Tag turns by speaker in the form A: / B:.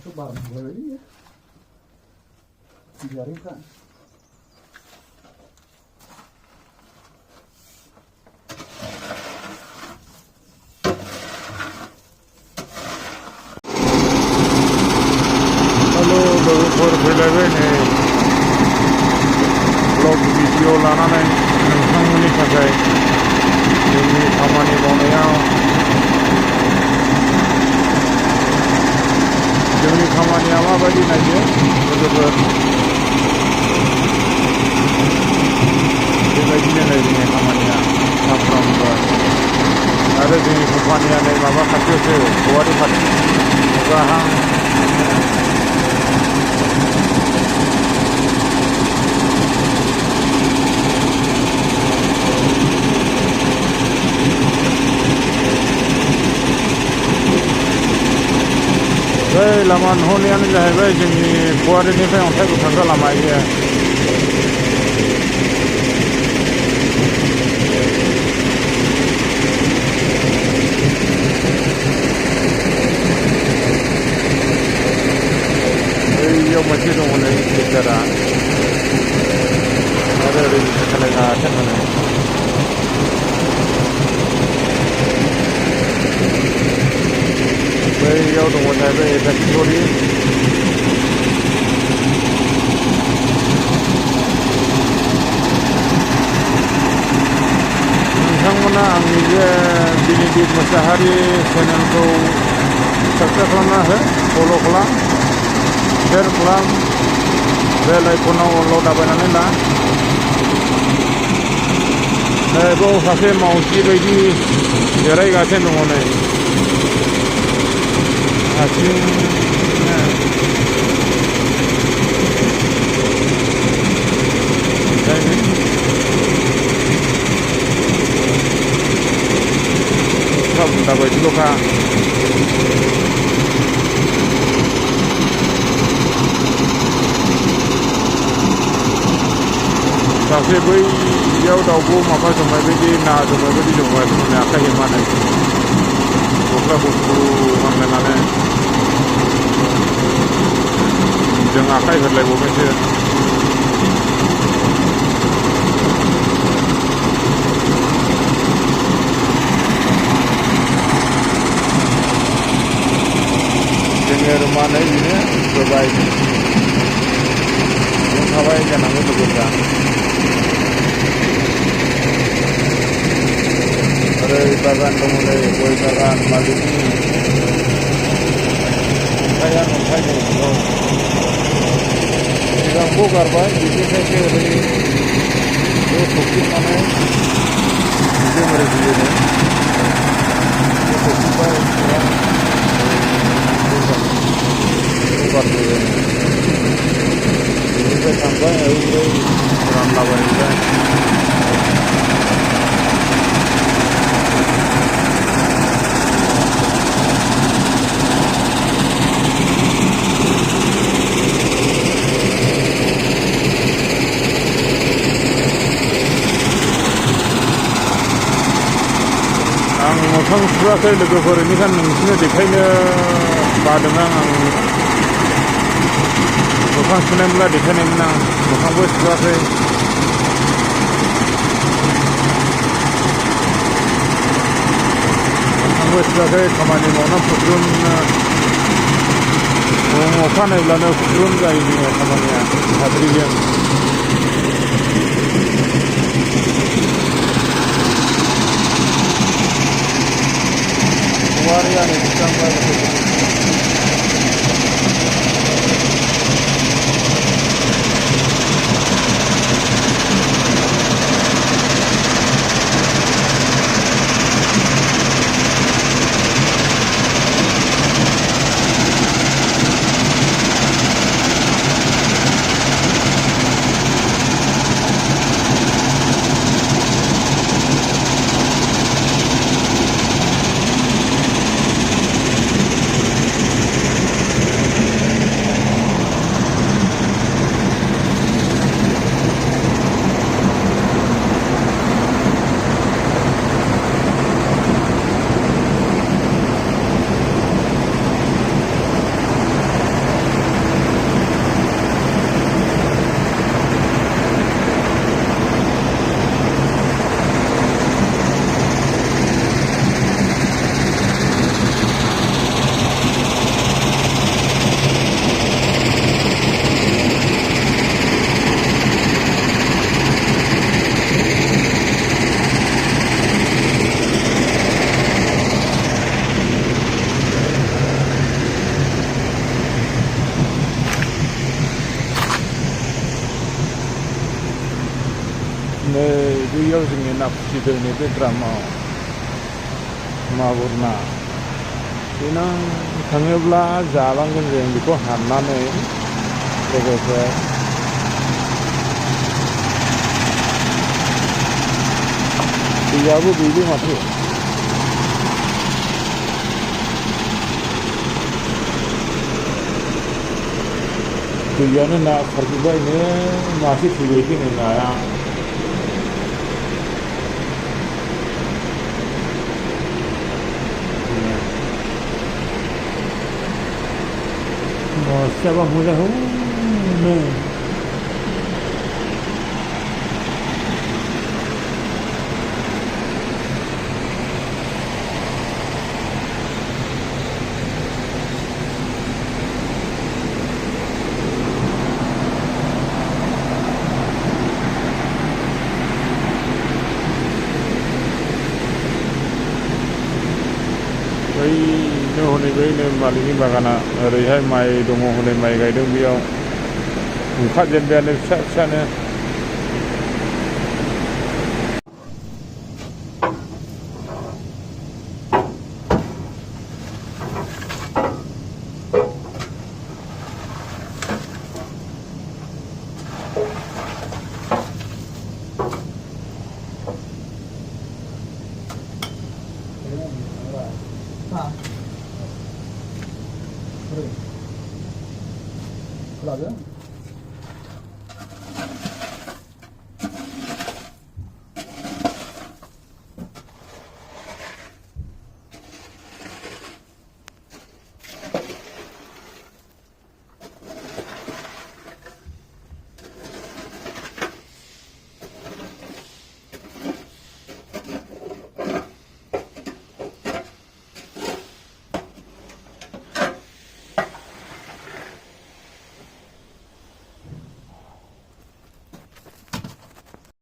A: masuk bareng gue ini ya. Biarin kan.
B: Halo, लोगोफोर फैलायबाय नै ब्लग भिडिअ लानानै नोंथांमोननि थाखाय जोंनि खामानि मावनायाव जोंनि खामानिया माबायदि नायो लोगोफोर बेबायदिनो नै जोंनि खामानिया सानफ्रामबो आरो जोंनि कम्पानिया नै माबा खाथियावसो गुवाहाटी खाथि गाहां बै लामा नुहुरनायानो जाहैबाय जोंनि गुवाहाटीनिफ्राय अन्थाइ बोखांग्रा लामा इयो बैयाव मोनसे दङ नै गिटारा आरो ओरै सालायगासिनो दङ बैयाव दङ जाहैबाय फेक्टरि नोंथांमोना आंनि बे बिनिदिप मोसाहारि चेनेलखौ साबस्क्राइब खालामना हो फल' खालाम शेयार खालाम बेल आइकनाव अल दाबायनानै ला बेयाव सासे मावजि बायदि जिरायगासिनो दङ नै बुंदा बायदिल'खा सासे बैयाव दाउब' माबा जमाय बायदि ना जमाय बायदि जमाय माने आखाइ हेमानै गस्ला गुफुर गानलायनानै जों आखाइ होलायबावबायसो जोङो रुमानै बिनो होबाय जों थाबाय जानांगौ लोगोफ्रा ओरै बागान दङ नै गय बागान मालिकनि अन्थाइ दङ सिगांखौ गारबाय बिनिफ्रायसो ओरै बे सौफिननानै बिजों ओरै फैयोनो बे सौफिनबाय गारबोयो बेनिफ्राय थांबाय ओरै रानलाबायबाय आं मोखां सुवाखै लोगोफोर बेनिखायनो नोंसोरनो देखायनो बादों आं मोखां सुनायमोनला देखायनायमोन आं मोखांबो सुवाखै मोखांबो सुवाखै खामानि मावना फुद्रुनो अखा नायब्लानो फुद्रुन जायो जोङो खामानिया साद्रिजों वारियानो बेसेबांबा नै बैयाव जोंनि ना फिसिदों नैबे द्रामाव मागुर ना देनां थाङोब्ला जालांगोन जों बेखौ हाननानै लोगोसे दैयाबो गैले माथो दैयानो ना खारजोब्बायनो मासे थैबायसो नै नाया मासेयाबा मोजां हौनो बैनो हनै बैनो मालिकनि बागाना ओरैहाय माइ दङ हनै माइ गायदों बेयाव ओंखारजेनबायानो फिसा फिसानो
A: 그래. 그러면